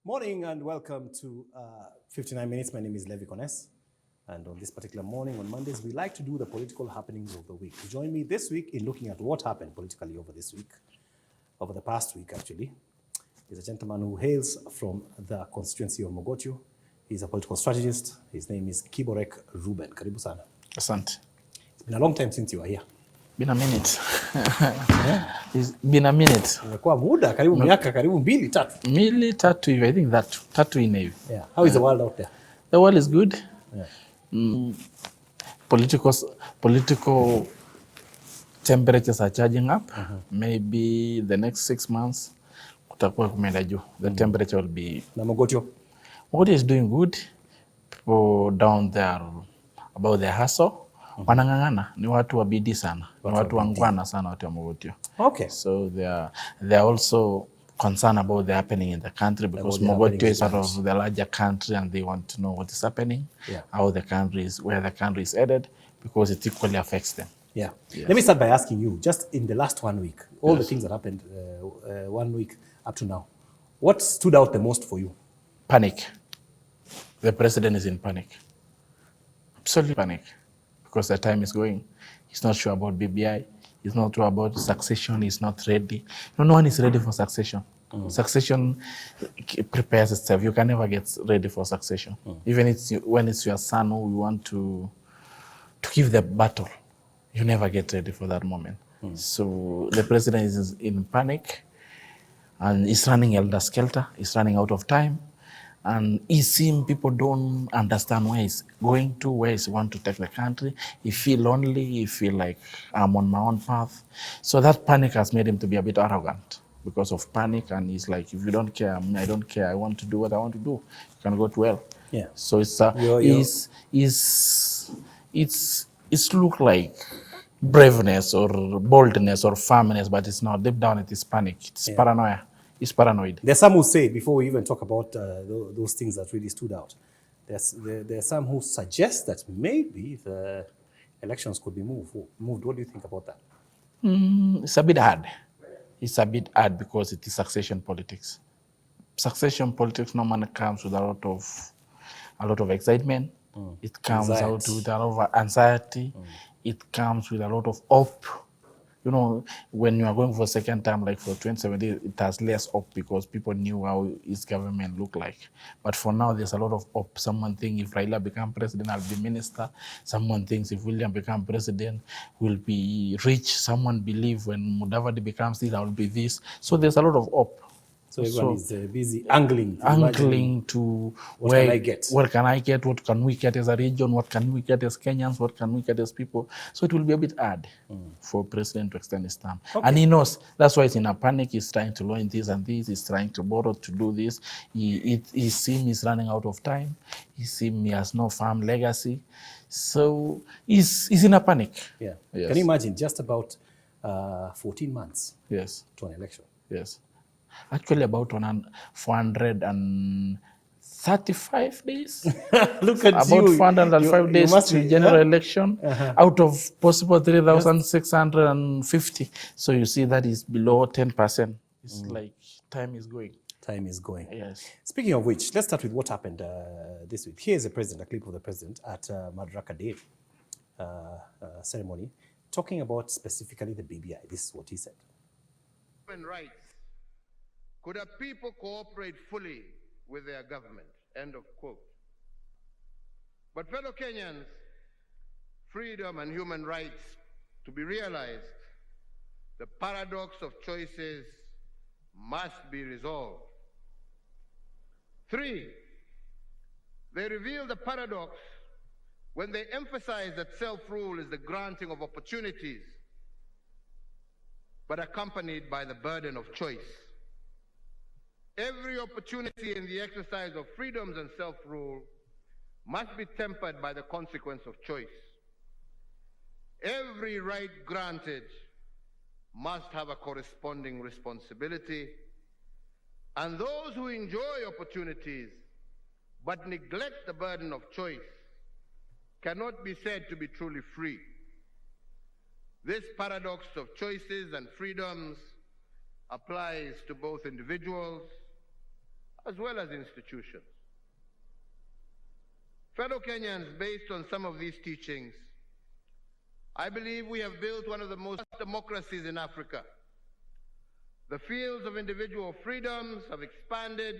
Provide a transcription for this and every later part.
Morning and welcome to 59 Minutes. My name is Levi Kones. And on this particular morning, on Mondays, we like to do the political happenings of the week. To join me this week in looking at what happened politically over this week, over the past week actually, is a gentleman who hails from the constituency of Mogotio. He's a political strategist. His name is KIBOREK REUBEN. Karibu sana. Asante. It's been a long time since you were here. Been a minute. It's been a minute. Imekuwa muda, karibu miaka, karibu mbili, tatu. Mbili, tatu hivi. I think tatu ine hivi. Yeah. How is the world out there? The world is good. Yeah. Political temperatures are charging up. Maybe the next 6 months, kutakuwa kumenda juu. The temperature will be... Na Mogotio? Mogotio is doing good. People down there about their hustle. Wanang'ang'ana, ni watu wa bidii sana. Ni watu wangwana sana watu wa Mogotio. Okay. So they are also concerned about the happening in the country because Mogotio is part of the larger country and they want to know what is happening, how the country is, where the country is headed, because it equally affects them. Yeah. Yes. Let me start by asking you, just in the last 1 week, all the things that happened 1 week up to now, what stood out the most for you? Panic. The president is in panic. Absolutely panic. Because the time is going. He's not sure about BBI. He's not sure about succession. He's not ready. No one is ready for succession. Succession prepares itself. You can never get ready for succession. Even when it's your son who you want to give the battle, you never get ready for that moment. So the president is in panic and he's running helter-skelter. He's running out of time. And he seems people don't understand where he's going to, where he wants to take the country. He feel lonely, he feel like I'm on my own path. So that panic has made him to be a bit arrogant because of panic. And he's like, if you don't care, I don't care. I want to do what I want to do. You can go to hell. Yeah. So it's look like braveness or boldness or firmness, but it's not. Deep down it is panic. It's paranoia. He's paranoid. There's some who say, before we even talk about those things that really stood out, there are some who suggest that maybe the elections could be moved. What do you think about that? It's a bit hard. It's a bit hard because it is succession politics. Succession politics normally comes with a lot of excitement. It comes out with a lot of anxiety. It comes with a lot of hope. You know, when you are going for a second time, like for 2017, it has less hope because people knew how his government looked like. But for now, there's a lot of hope. Someone thinks if Raila becomes president, I'll be minister. Someone thinks if William becomes president, we'll be rich. Someone believes when Mudavadi becomes this, I'll be this. So there's a lot of hope. So everyone is busy angling to what can I get? What can I get? What can we get as a region? What can we get as Kenyans? What can we get as people? So it will be a bit hard for president to extend his term. Okay. And he knows. That's why he's in a panic. He's trying to learn this and this. He's trying to borrow to do this. He seems he's running out of time. He seems he has no firm legacy. So he's in a panic. Yeah. Yes. Can you imagine just about 14 months to an election? Yes. Actually, about 435 days. Look at about you. 405 days to general election, out of possible 3,650. So you see that is below 10%. It's like time is going. Time is going. Yes. Speaking of which, let's start with what happened this week. Here's a clip of the president at Madaraka Day ceremony, talking about specifically the BBI. This is what he said. Human rights. Could a people cooperate fully with their government? End of quote. But fellow Kenyans, freedom and human rights to be realized, the paradox of choices must be resolved. 3, they reveal the paradox when they emphasize that self-rule is the granting of opportunities, but accompanied by the burden of choice. Every opportunity in the exercise of freedoms and self-rule must be tempered by the consequence of choice. Every right granted must have a corresponding responsibility, and those who enjoy opportunities but neglect the burden of choice cannot be said to be truly free. This paradox of choices and freedoms applies to both individuals as well as institutions. Fellow Kenyans, based on some of these teachings, I believe we have built one of the most democracies in Africa. The fields of individual freedoms have expanded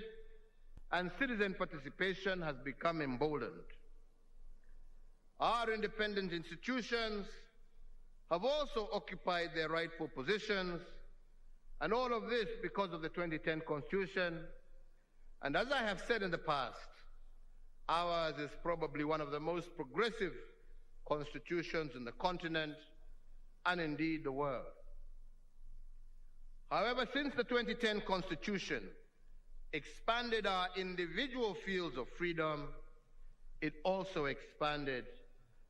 and citizen participation has become emboldened. Our independent institutions have also occupied their rightful positions, and all of this because of the 2010 Constitution. And as I have said in the past, ours is probably one of the most progressive constitutions in the continent and indeed the world. However, since the 2010 Constitution expanded our individual fields of freedom, it also expanded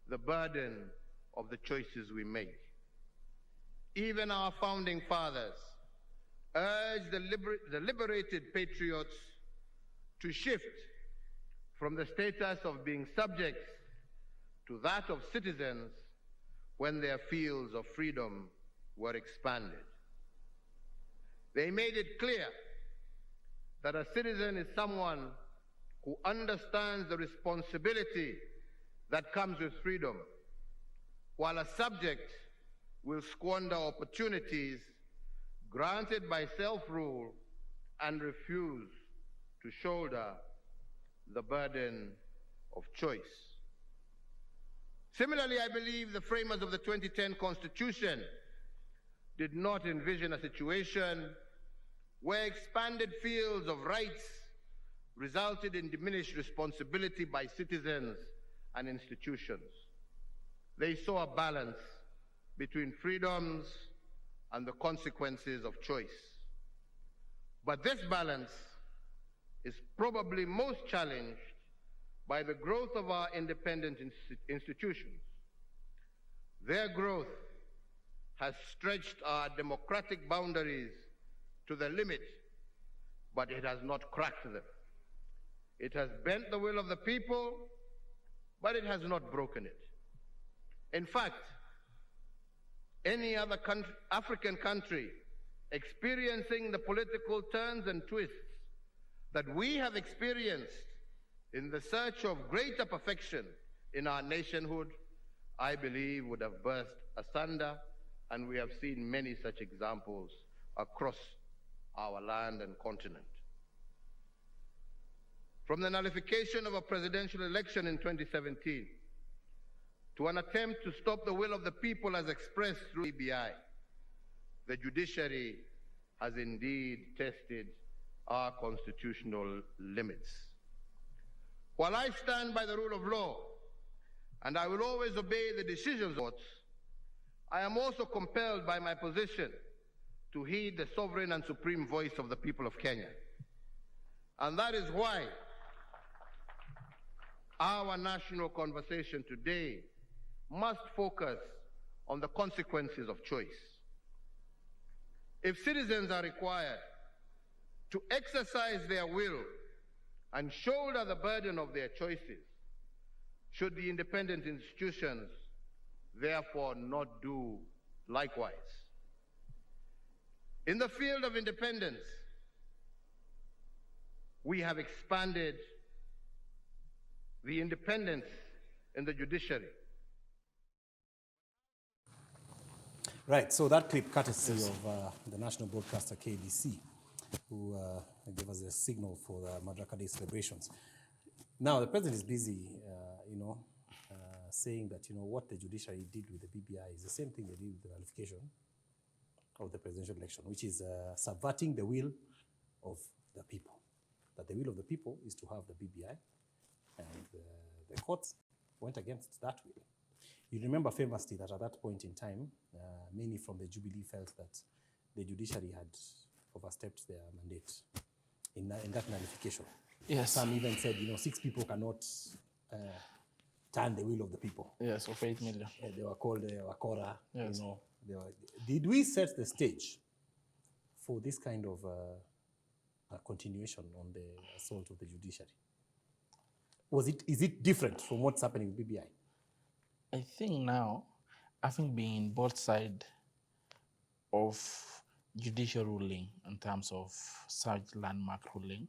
the burden of the choices we make. Even our founding fathers urged the liberated patriots to shift from the status of being subjects to that of citizens when their fields of freedom were expanded. They made it clear that a citizen is someone who understands the responsibility that comes with freedom, while a subject will squander opportunities granted by self-rule and refuse to shoulder the burden of choice. Similarly, I believe the framers of the 2010 Constitution did not envision a situation where expanded fields of rights resulted in diminished responsibility by citizens and institutions. They saw a balance between freedoms and the consequences of choice. But this balance is probably most challenged by the growth of our independent institutions. Their growth has stretched our democratic boundaries to the limit, but it has not cracked them. It has bent the will of the people, but it has not broken it. In fact, any other African country experiencing the political turns and twists that we have experienced in the search of greater perfection in our nationhood, I believe would have burst asunder, and we have seen many such examples across our land and continent. From the nullification of a presidential election in 2017 to an attempt to stop the will of the people as expressed through EBI, the judiciary has indeed tested our constitutional limits. While I stand by the rule of law, and I will always obey the decisions of courts, I am also compelled by my position to heed the sovereign and supreme voice of the people of Kenya. And that is why our national conversation today must focus on the consequences of choice. If citizens are required to exercise their will and shoulder the burden of their choices, should the independent institutions therefore not do likewise? In the field of independence, we have expanded the independence in the judiciary. Right, so that clip courtesy of the national broadcaster KBC, who gave us a signal for the Madaraka Day celebrations. Now, the president is busy, saying that, what the judiciary did with the BBI is the same thing they did with the nullification of the presidential election, which is subverting the will of the people. That the will of the people is to have the BBI, and the courts went against that will. You remember famously that at that point in time, many from the Jubilee felt that the judiciary had overstepped their mandate in that nullification. Yes. Some even said, 6 people cannot turn the will of the people. Yes, of 8 million. They were called Wakora. Yes. Did we set the stage for this kind of continuation on the assault of the judiciary? Is it different from what's happening with BBI? I think now, I think being in both sides of judicial ruling in terms of such landmark ruling,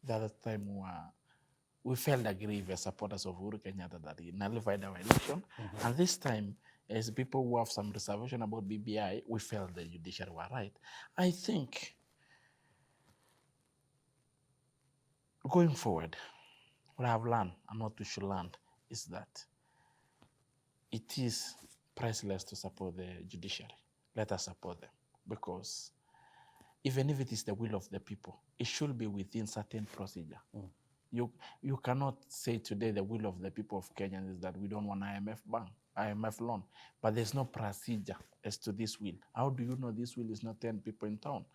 the other time we felt aggrieved as supporters of Uhuru Kenyatta that he nullified our election. And this time, as people who have some reservation about BBI, we felt the judiciary were right. I think going forward, what I've learned and what we should learn is that it is priceless to support the judiciary. Let us support them, because even if it is the will of the people, it should be within certain procedure. You cannot say today the will of the people of Kenya is that we don't want IMF loan, but there's no procedure as to this will. How do you know this will is not 10 people in town?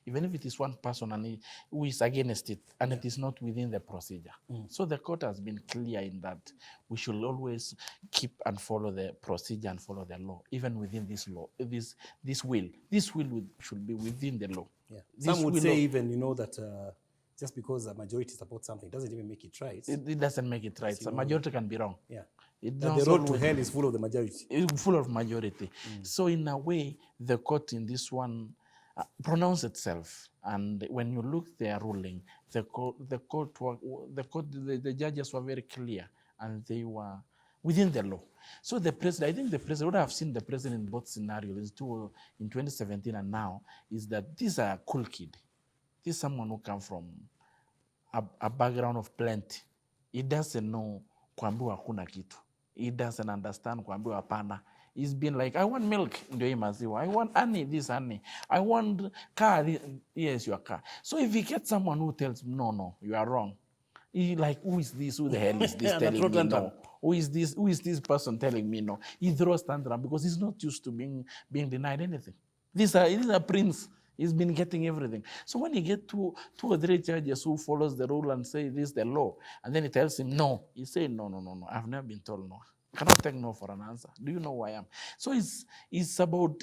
Even if it is one person and who is against it, and it is not within the procedure. So the court has been clear in that we should always keep and follow the procedure and follow the law, even within this law, this will. This will should be within the law. Yeah. Some would say even, that just because a majority supports something doesn't even make it right. It doesn't make it right. So majority can be wrong. Yeah. The road to hell is full of the majority. It's full of majority. So in a way, the court in this one pronounced itself. And when you look their ruling, the judges were very clear, and they were within the law. So the president, I think the president, what I've seen the president in both scenarios, in 2017 and now, is that this is a cool kid. This is someone who comes from a background of plenty. He doesn't know kuambiwa hakuna kitu. He doesn't understand kuambiwa hapana. He's been like, I want milk, ndio hii maziwa. I want honey, this honey. I want car, yes, your car. So if he gets someone who tells him, no, you are wrong. He like, who is this? Who the hell is this telling me no? Who is this person telling me no? He throws tantrum because he's not used to being denied anything. This is a prince. He's been getting everything. So when you get two or three judges who follows the rule and say this is the law, and then he tells him no, he say no. I've never been told no. I cannot take no for an answer. Do you know who I am? So it's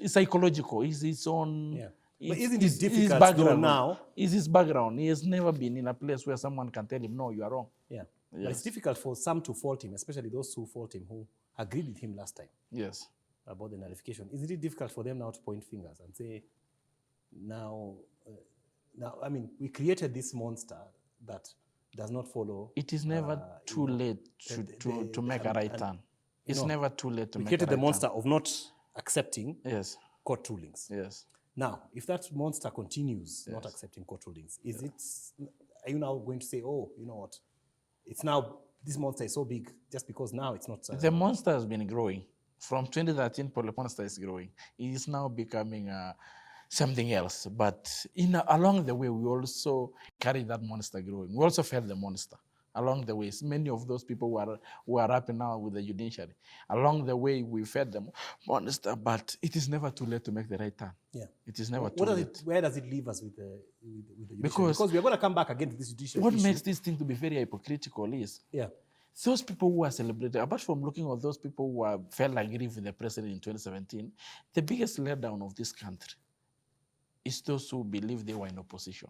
psychological. It's his own. Yeah. But isn't it difficult though now? It's his background. He has never been in a place where someone can tell him no, you are wrong. Yeah. Yes. But it's difficult for some to fault him, especially those who fault him who agreed with him last time. Yes. About the nullification. Isn't it difficult for them now to point fingers and say, now, I mean, we created this monster that does not follow. It is never too late to make a right turn. It's never too late to make a right turn. We created the monster of not accepting court rulings. Yes. Now, if that monster continues not accepting court rulings, are you now going to say, oh, you know what, it's now, this monster is so big just because now it's not... the monster has been growing. From 2013, the monster is growing. It is now becoming something else. But along the way, we also carried that monster growing. We also fed the monster along the way. Many of those people who are happy now with the judiciary. Along the way, we fed them monster, but it is never too late to make the right turn. Yeah. It is never too late. Where does it leave us with the judiciary? Because we are going to come back again to this judiciary What makes this thing to be very hypocritical is those people who are celebrated, apart from looking at those people who felt aggrieved with the president in 2017, the biggest letdown of this country is those who believe they were in opposition.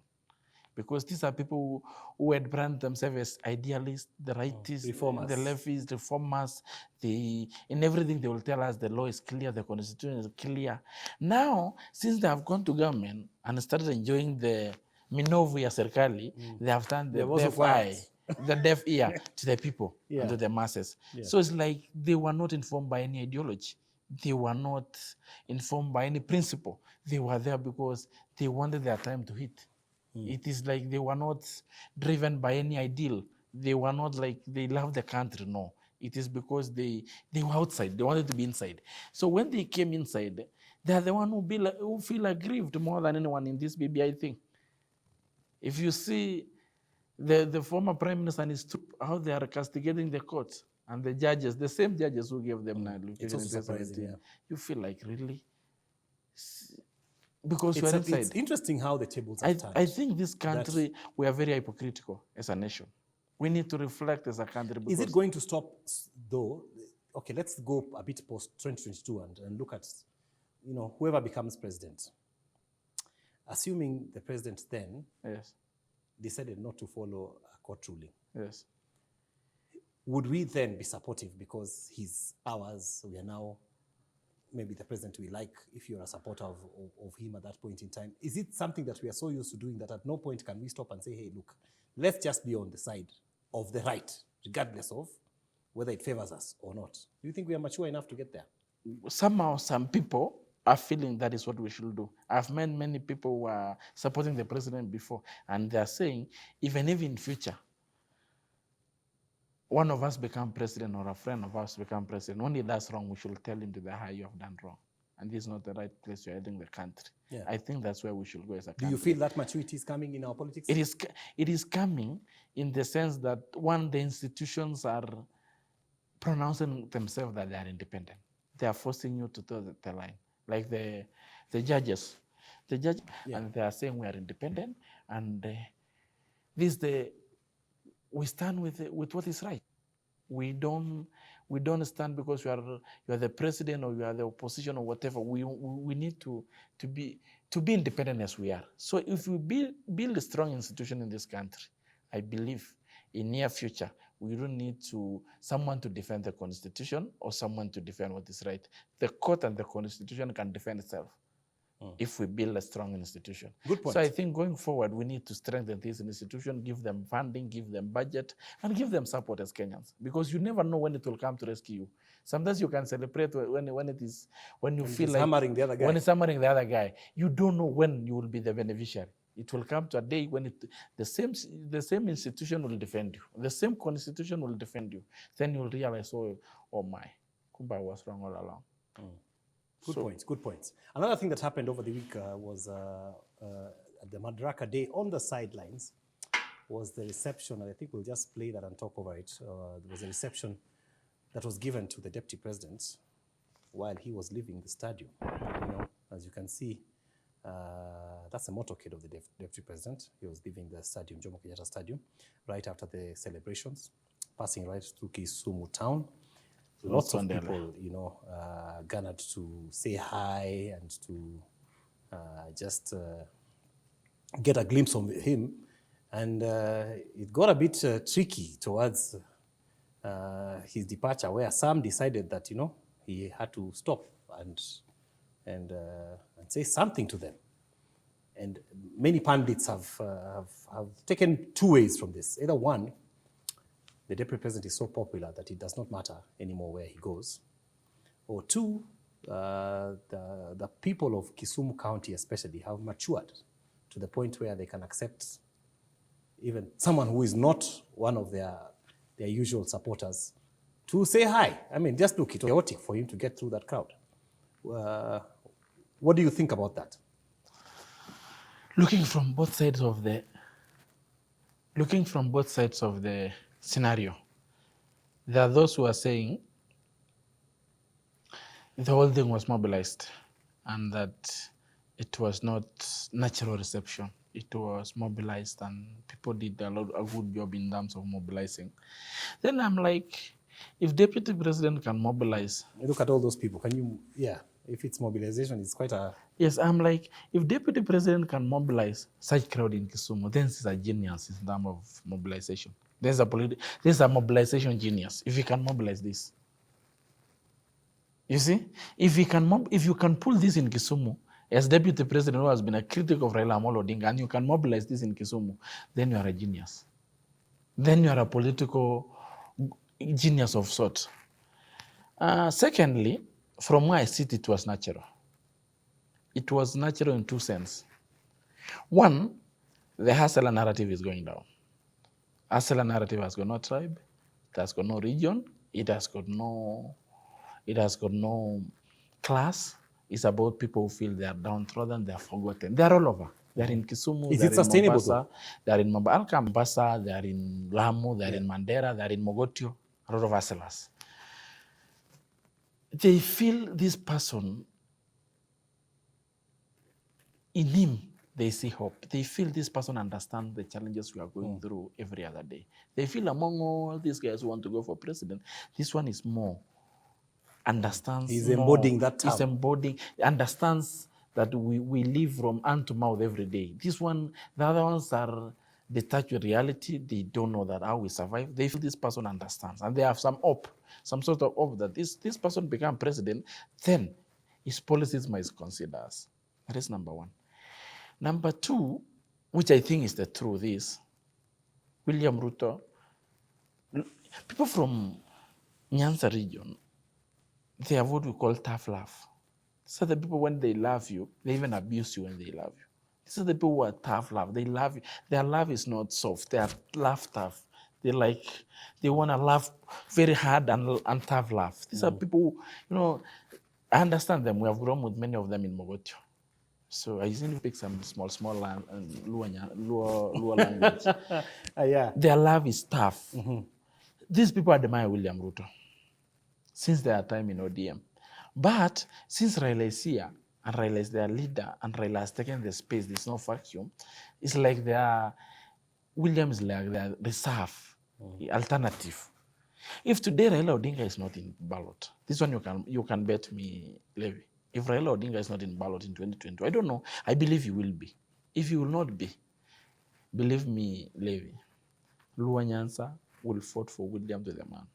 Because these are people who had branded themselves as idealists, the rightists, the leftists, reformers. In everything they will tell us the law is clear, the constitution is clear. Now, since they have gone to government and started enjoying the minovu ya serikali, they have turned the deaf eye, the deaf ear to the people and to the masses. So it's like they were not informed by any ideology. They were not informed by any principle. They were there because they wanted their time to hit. It is like they were not driven by any ideal. They were not like they loved the country, no. It is because they were outside. They wanted to be inside. So when they came inside, they are the one who feel aggrieved more than anyone in this BBI thing. If you see the former Prime Minister and his troop, how they are castigating the courts and the judges, the same judges who gave them it's also surprising, you feel like, really? Because we're inside. It's interesting how the tables have turned. I think this country, we are very hypocritical as a nation. We need to reflect as a country. Is it going to stop, though? Okay, let's go a bit post-2022 and look at, whoever becomes president. Assuming the president then decided not to follow a court ruling. Would we then be supportive because he's ours, we are now maybe the president we like, if you're a supporter of him at that point in time? Is it something that we are so used to doing that at no point can we stop and say, hey, look, let's just be on the side of the right, regardless of whether it favors us or not? Do you think we are mature enough to get there? Somehow, some people are feeling that is what we should do. I've met many people who are supporting the president before, and they are saying, even if in future, one of us become president or a friend of ours become president, when he does wrong, we should tell him to the high, you have done wrong. And this is not the right place you're heading the country. Yeah. I think that's where we should go as a country. Do you feel that maturity is coming in our politics? It is coming in the sense that, one, the institutions are pronouncing themselves that they are independent. They are forcing you to toe the line. Like the judges. And they are saying we are independent, and we stand with what is right. We don't stand because you are the president or you are the opposition or whatever. We need to be independent as we are. So if we build a strong institution in this country, I believe in near future we don't need someone to defend the constitution or someone to defend what is right. The court and the constitution can defend itself if we build a strong institution. Good point. So I think going forward, we need to strengthen this institution, give them funding, give them budget, and give them support as Kenyans, because you never know when it will come to rescue you. Sometimes you can celebrate when you feel like hammering the other guy. When it's hammering the other guy, you don't know when you will be the beneficiary. It will come to a day when the same institution will defend you. The same constitution will defend you. Then you'll realize, oh my, Kumba was wrong all along. Good points. Another thing that happened over the week was at the Madaraka Day, on the sidelines, was the reception, and I think we'll just play that and talk over it. There was a reception that was given to the deputy president while he was leaving the stadium. As you can see, that's the motorcade of the deputy president. He was leaving the stadium, Jomo Kenyatta Stadium, right after the celebrations, passing right through Kisumu town. Lots of people, gathered to say hi and to just get a glimpse of him. And it got a bit tricky towards his departure, where some decided that, he had to stop and say something to them. And many pundits have taken two ways from this. Either one, the deputy president is so popular that it does not matter anymore where he goes. Or two, the people of Kisumu County especially have matured to the point where they can accept even someone who is not one of their usual supporters to say hi. I mean, just look, it was chaotic for him to get through that crowd. What do you think about that? Looking from both sides of the scenario, there are those who are saying the whole thing was mobilized and that it was not natural reception. It was mobilized and people did a good job in terms of mobilizing. Then I'm like, if deputy president can mobilize... Look at all those people. If it's mobilization, it's quite a... Yes, I'm like, if deputy president can mobilize such crowd in Kisumu, then he's a genius in terms of mobilization. There's a mobilization genius if he can mobilize this. You see, if you can pull this in Kisumu, as deputy president who has been a critic of Raila Amolo Odinga, and you can mobilize this in Kisumu, then you are a genius. Then you are a political genius of sorts. Secondly, from where I sit, it was natural. It was natural in two senses. One, the hustler narrative is going down. Hustler narrative has got no tribe, it has got no region, it has got no class. It's about people who feel they are downtrodden, they are forgotten. They are all over. They are in Kisumu, is it sustainable? They are in Mombasa, they are in Lamu, they are in Mandera, they are in Mogotio, a lot of hustlers. They feel this person, in him, they see hope. They feel this person understands the challenges we are going through every other day. They feel among all these guys who want to go for president, this one is more, understands He's more, embodying that term. He's embodying, understands that we live from hand to mouth every day. This one, the other ones are detached with reality. They don't know that how we survive. They feel this person understands. And they have some hope, some sort of hope that this person become president, then His policies must consider us. That is number one. Number two, which I think is the truth, is William Ruto, people from Nyanza region, they have what we call tough love. So the people, when they love you, they even abuse you when they love you. These are the people who are tough love. They love you. Their love is not soft. They are love tough. They want to love very hard and tough love. These are people who, I understand them. We have grown with many of them in Mogotio. So I usually pick some small land and Luo language. Yeah. Their love is tough. These people admire William Ruto since their time in ODM. But since Raila is here, and Raila is their leader, and Raila has taken the space, there's no vacuum, it's like William is like their reserve, alternative. If today Raila Odinga is not in ballot, this one you can bet me, Levi. If Raila Odinga is not in ballot in 2020, I don't know. I believe he will be. If he will not be, believe me, Levi, Luo Nyanza will vote for William to the man.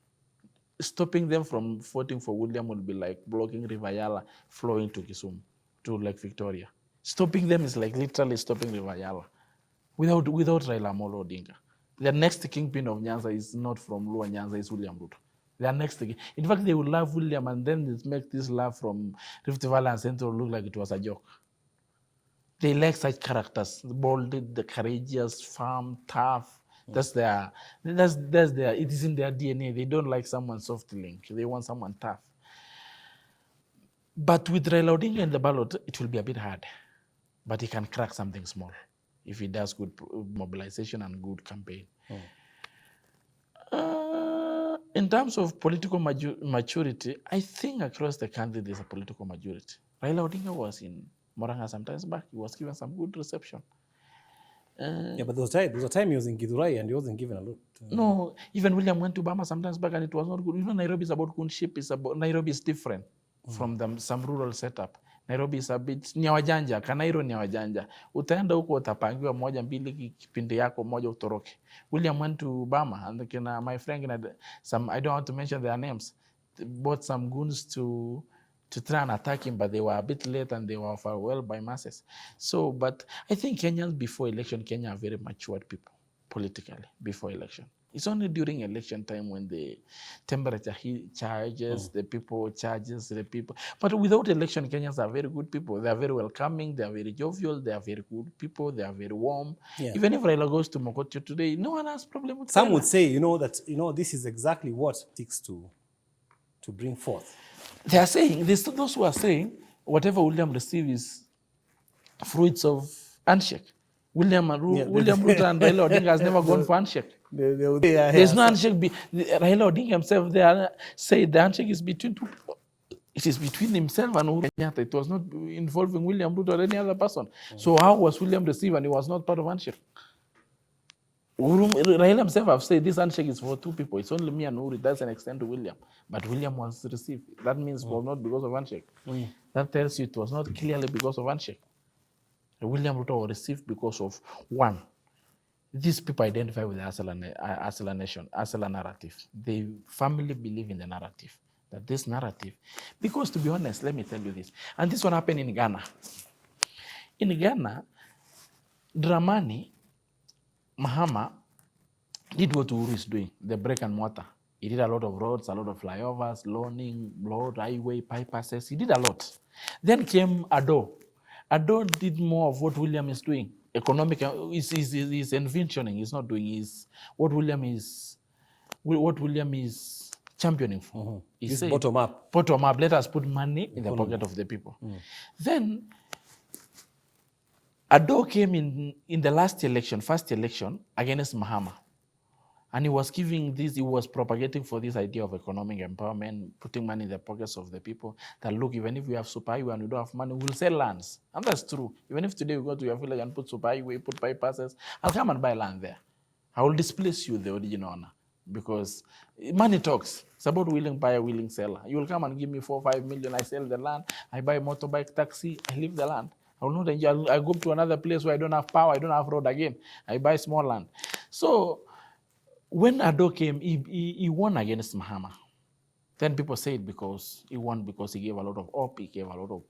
Stopping them from voting for William will be like blocking River Yala flowing to Kisumu, to Lake Victoria. Stopping them is like literally stopping River Yala without Raila Amolo Odinga. The next kingpin of Nyanza is not from Luo Nyanza, it's William Ruto. Their next king. In fact, they will love William and then it make this love from Rift Valley and Central look like it was a joke. They like such characters, bold, the courageous, firm, tough. That's their, it is in their DNA. They don't like someone soft link. They want someone tough. But with Raila Odinga in the ballot, it will be a bit hard. But he can crack something small if he does good mobilization and good campaign. In terms of political maturity, I think across the country there's a political majority. Raila Odinga was in Moranga sometimes back. He was given some good reception. Yeah, but there was a time he was in Githurai and he wasn't given a lot. No, even William went to Bama sometimes back and it was not good. Nairobi is about kinship. Nairobi is different from some rural setup. Nairobi is a bit ni wajanja, Kanairo ni wajanja. Utaenda huko utapangiwa moja mbili kipindi yako moja utoroke. William went to Bama and my friend some, I don't want to mention their names, bought some goons to try and attack him, but they were a bit late and they were overwhelmed by masses. So, but I think Kenyans before election, Kenya are very matured people politically before election. It's only during election time when the temperature charges, the people charges the people. But without election, Kenyans are very good people. They are very welcoming. They are very jovial. They are very good people. They are very warm. Yeah. Even if Raila goes to Mogotio today, no one has problem with Some Raila. would say, that this is exactly what seeks to bring forth. They are saying, those who are saying, whatever William receives is fruits of handshake. William Ruto and Raila Odinga has never gone for handshake. There's no handshake. Raila Odinga himself said the handshake is between two people. It is between himself and Uhuru Kenyatta. It was not involving William Ruto or any other person. So how was William received and he was not part of handshake? Raila himself have said this handshake is for two people. It's only me and Uhuru. It doesn't extend to William. But William was received. That means it was not because of handshake. That tells you it was not clearly because of handshake. William Ruto was received because of one. These people identify with the Asala nation, Asala narrative. They firmly believe in the narrative. That this narrative, because to be honest, let me tell you this, and this one happened in Ghana. In Ghana, Dramani Mahama did what Uhuru is doing, the brick and mortar. He did a lot of roads, a lot of flyovers, loaning, road, highway, bypasses. He did a lot. Then came Ado. Ado did more of what William is doing. Economic is envisioning. He's not doing what William is championing for. It's bottom up. Bottom up. Let us put money in the pocket of the people. Then Ado came in the first election against Mahama. And he was he was propagating for this idea of economic empowerment, putting money in the pockets of the people, that look, even if we have super highway and we don't have money, we'll sell lands. And that's true. Even if today we go to your village and put super highway, put bypasses, I'll come and buy land there. I will displace you, the original owner, because money talks. It's about willing buyer, willing seller. You will come and give me 4 or 5 million, I sell the land, I buy motorbike, taxi, I leave the land. I will not enjoy. I go to another place where I don't have power, I don't have road again. I buy small land. So when Ado came, he won against Mahama. Then people say it because he won, because he gave a lot of op, he gave a lot of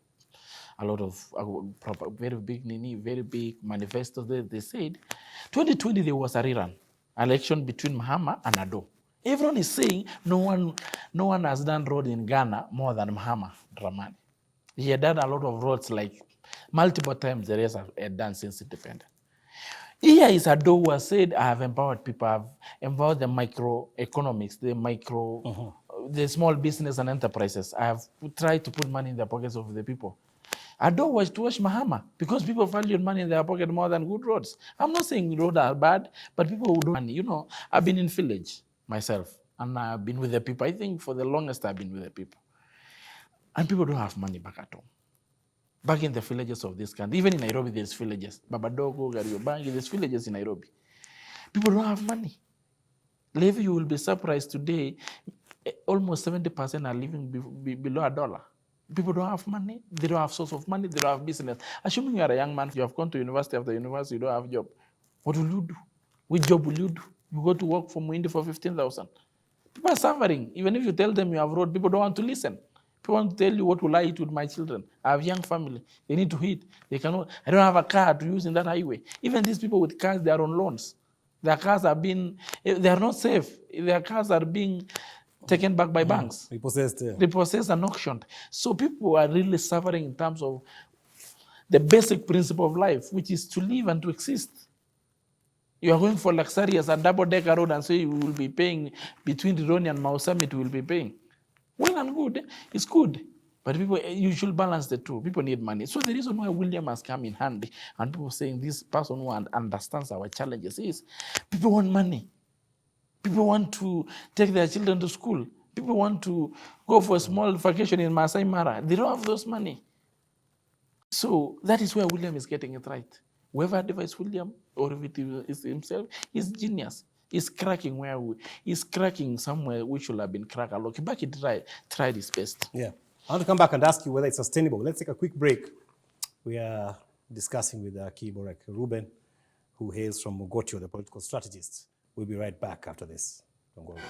very big very big manifestos. They said 2020 there was a rerun election between Mahama and Ado. Everyone is saying no one has done road in Ghana more than Mahama Dramani. He had done a lot of roads, like multiple times the rest have done since independence. Here is Ado who has said, I have empowered people, I've empowered the microeconomics, the small business and enterprises. I have tried to put money in the pockets of the people. Ado was to watch Mahama because people value money in their pocket more than good roads. I'm not saying roads are bad, but people who don't money. You know, I've been in village myself, and I've been with the people. I think for the longest I've been with the people. And people don't have money back at home. Back in the villages of this country, even in Nairobi, there's villages. Babadogo, Gariobangi, there's villages in Nairobi. People don't have money. Levy, you will be surprised today, almost 70% are living below $1. People don't have money, they don't have source of money, they don't have business. Assuming you are a young man, you have gone to university, after university, you don't have a job. What will you do? Which job will you do? You go to work for Muindi for 15,000. People are suffering. Even if you tell them you have road, people don't want to listen. People want to tell you, what will I eat with my children? I have young family. They need to eat. They cannot. I don't have a car to use in that highway. Even these people with cars, they are on loans. Their cars are being, they are not safe. Their cars are being taken back by banks. Repossessed and auctioned. So people are really suffering in terms of the basic principle of life, which is to live and to exist. You are going for luxurious and double-decker road and so you will be paying between Rironi and Mau Summit, you will be paying. Well and good, it's good. But people, you should balance the two. People need money. So the reason why William has come in handy and people saying this person who understands our challenges is people want money. People want to take their children to school. People want to go for a small vacation in Masai Mara. They don't have those money. So that is where William is getting it right. Whoever advised William, or if it is himself, is genius. He's cracking he's cracking somewhere which should have been cracked. Kibaki tried his best. Yeah. I want to come back and ask you whether it's sustainable. Let's take a quick break. We are discussing with KIBOREK REUBEN, who hails from Mogotio, the political strategist. We'll be right back after this. Don't go away.